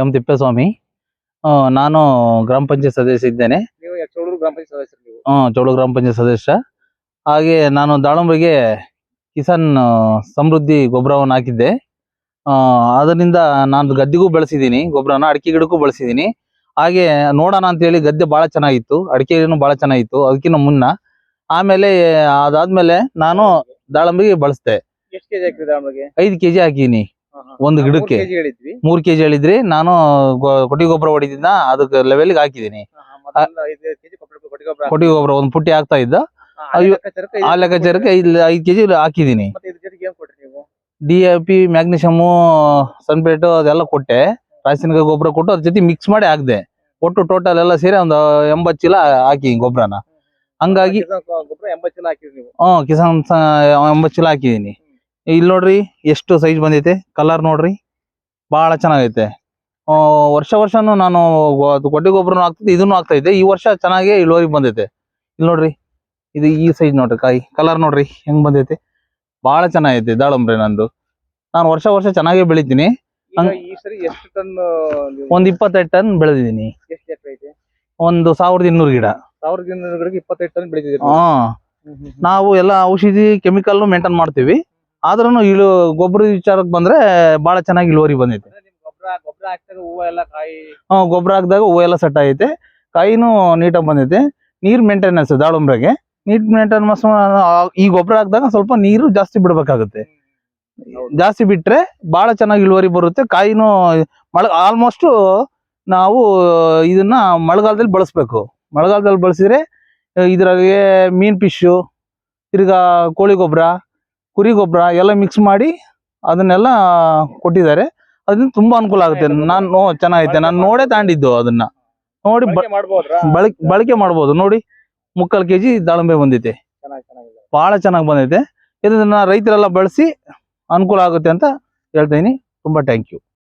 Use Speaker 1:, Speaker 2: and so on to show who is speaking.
Speaker 1: M Thippeswamy. ನಾನು ಗ್ರಾಮ ಪಂಚಾಯತ್ ಸದಸ್ಯ ಇದ್ದೇನೆ.
Speaker 2: ನೀವು ಚೌಡೂರು ಗ್ರಾಮ ಪಂಚಾಯತ್ ಸದಸ್ಯರು ನೀವು?
Speaker 1: ಚೌಡೂರು ಗ್ರಾಮ ಪಂಚಾಯತ್ ಸದಸ್ಯ. ಹಾಗೆ ನಾನು ದಾಳಂಬ್ರಿಗೆ ಕಿಸಾನ್ ಸಮೃದ್ಧಿ ಗೊಬ್ಬರವನ್ನು ಹಾಕಿದ್ದೆ. ಅದರಿಂದ ನಾನು ಗದ್ದೆಗೂ ಬೆಳೆಸಿದ್ದೀನಿ ಗೊಬ್ಬರನ, ಅಡಿಕೆ ಗಿಡಕ್ಕೂ ಬಳಸಿದ್ದೀನಿ. ಹಾಗೆ ನೋಡೋಣ ಅಂತೇಳಿ ಗದ್ದೆ ಭಾಳ ಚೆನ್ನಾಗಿತ್ತು, ಅಡಿಕೆ ಗಿಡನೂ ಭಾಳ ಚೆನ್ನಾಗಿತ್ತು ಅದಕ್ಕಿಂತ ಮುನ್ನ. ಆಮೇಲೆ ಅದಾದ್ಮೇಲೆ ನಾನು ದಾಳಂಬ್ರಿಗೆ ಬಳಸ್ದೆ.
Speaker 2: ಎಷ್ಟು ಕೆಜಿ ಹಾಕಿದ್ರಿ ದಾಳಂಬ್ರಿಗೆ?
Speaker 1: 5 kg ಹಾಕಿದೀನಿ ಒಂದು ಗಿಡಕ್ಕೆ. 3 kg ಹೇಳಿದ್ರಿ, ನಾನು ಕೊಟ್ಟಿ ಗೊಬ್ಬರ ಹೊಡಿದಿಂದ ಅದಕ್ಕೆ ಲೆವೆಲ್ಗೆ ಹಾಕಿದೀನಿ. ಕೊಟ್ಟಿ ಗೊಬ್ಬರ ಒಂದು ಪುಟ್ಟಿ ಹಾಕ್ತಾ ಇದ್ದ, ಆ ಲೆಕ್ಕಾಚಾರಕ್ಕೆ 5 kg ಹಾಕಿದೀನಿ. DAP, ಮ್ಯಾಗ್ನೀಷಿಯಮು, ಸನ್ಪೇಟು ಅದೆಲ್ಲ ಕೊಟ್ಟೆ, ರಾಸಾಯನಿಕ ಗೊಬ್ಬರ ಕೊಟ್ಟು ಅದ್ರ ಜೊತೆ ಮಿಕ್ಸ್ ಮಾಡಿ ಹಾಕ್ದೆ. ಒಟ್ಟು ಟೋಟಲ್ ಎಲ್ಲ ಸೇರಿ ಒಂದು 80 ಚೀಲ ಹಾಕಿ ಗೊಬ್ಬರನ. ಹಂಗಾಗಿ ಕಿಸಾನ್ 80 ಚೀಲ ಹಾಕಿದೀನಿ. ಇಲ್ಲಿ ನೋಡ್ರಿ ಎಷ್ಟು ಸೈಜ್ ಬಂದೈತೆ, ಕಲರ್ ನೋಡ್ರಿ ಬಹಳ ಚೆನ್ನಾಗೈತೆ. ವರ್ಷನೂ ನಾನು ಕೊಟ್ಟಿ ಗೊಬ್ಬರನು ಹಾಕ್ತಿದ್ದೆ, ಇದನ್ನು ಹಾಕ್ತಾ ಇದ್ದೆ. ಈ ವರ್ಷ ಚೆನ್ನಾಗಿ ಇಳುವರಿ ಬಂದೈತೆ. ಇಲ್ಲಿ ನೋಡ್ರಿ, ಇದು ಈ ಸೈಜ್ ನೋಡ್ರಿ, ಕಾಯಿ ಕಲರ್ ನೋಡ್ರಿ ಹೆಂಗ್ ಬಂದೈತೆ, ಬಹಳ ಚೆನ್ನಾಗೈತೆ ದಾಳಂಬ್ರೆ ನಂದು. ನಾನು ವರ್ಷ ಚೆನ್ನಾಗೇ ಬೆಳಿತೀನಿ. ಒಂದ್ 25 ಟನ್ ಬೆಳೆದಿದ್ದೀನಿ. ಒಂದು 1200 ಗಿಡ.
Speaker 2: 1200 ಗಿಡಕ್ಕೆ 25 ಟನ್ ಬೆಳೆದಿದ್ದೀರಿ?
Speaker 1: ನಾವು ಎಲ್ಲ ಔಷಧಿ ಕೆಮಿಕಲ್ ಮೇಂಟೈನ್ ಮಾಡ್ತೀವಿ. ಆದ್ರೂ ಗೊಬ್ಬರ ವಿಚಾರಕ್ಕೆ ಬಂದ್ರೆ ಬಹಳ ಚೆನ್ನಾಗಿ ಇಳುವರಿ ಬಂದೈತೆ. ಗೊಬ್ಬರ ಹಾಕಿದಾಗ ಹೂವು ಎಲ್ಲ ಸೆಟ್ ಆಗೈತೆ, ಕಾಯಿನೂ ನೀಟಾಗಿ ಬಂದೈತೆ. ನೀರ್ ಮೇಂಟೆನೆನ್ಸ್ ದಾಳಂಬ್ರೆಗೆ ನೀರ್ ಮೇಂಟೆನೆನ್ಸ್. ಈ ಗೊಬ್ಬರ ಹಾಕಿದಾಗ ಸ್ವಲ್ಪ ನೀರು ಜಾಸ್ತಿ ಬಿಡ್ಬೇಕಾಗುತ್ತೆ. ಜಾಸ್ತಿ ಬಿಟ್ರೆ ಬಹಳ ಚೆನ್ನಾಗಿ ಇಳುವರಿ ಬರುತ್ತೆ. ಕಾಯಿನೂ ಆಲ್ಮೋಸ್ಟ್ ನಾವು ಇದನ್ನ ಮಳೆಗಾಲದಲ್ಲಿ ಬಳಸ್ಬೇಕು. ಮಳೆಗಾಲದಲ್ಲಿ ಬಳಸಿದ್ರೆ ಇದ್ರಾಗೆ ಮೀನ್ ಫಿಶು, ತಿರ್ಗಾ ಕೋಳಿ ಗೊಬ್ಬರ, ಕುರಿ ಗೊಬ್ಬರ ಎಲ್ಲ ಮಿಕ್ಸ್ ಮಾಡಿ ಅದನ್ನೆಲ್ಲ ಕೊಟ್ಟಿದ್ದಾರೆ. ಅದರಿಂದ ತುಂಬಾ ಅನುಕೂಲ ಆಗುತ್ತೆ. ನಾನು ಚೆನ್ನಾಗೈತೆ, ನಾನು ನೋಡೇ ತಗೊಂಡಿದ್ದು. ಅದನ್ನ ನೋಡಿ ಬಳಕೆ ಮಾಡ್ಬೋದು. ನೋಡಿ 3/4 kg ದಾಳಂಬೆ ಬಂದೈತೆ, ಬಹಳ ಚೆನ್ನಾಗಿ ಬಂದೈತೆ. ಇದನ್ನ ರೈತರೆಲ್ಲ ಬಳಸಿ ಅನುಕೂಲ ಆಗುತ್ತೆ ಅಂತ ಹೇಳ್ತೀನಿ. ತುಂಬಾ ಥ್ಯಾಂಕ್ ಯು.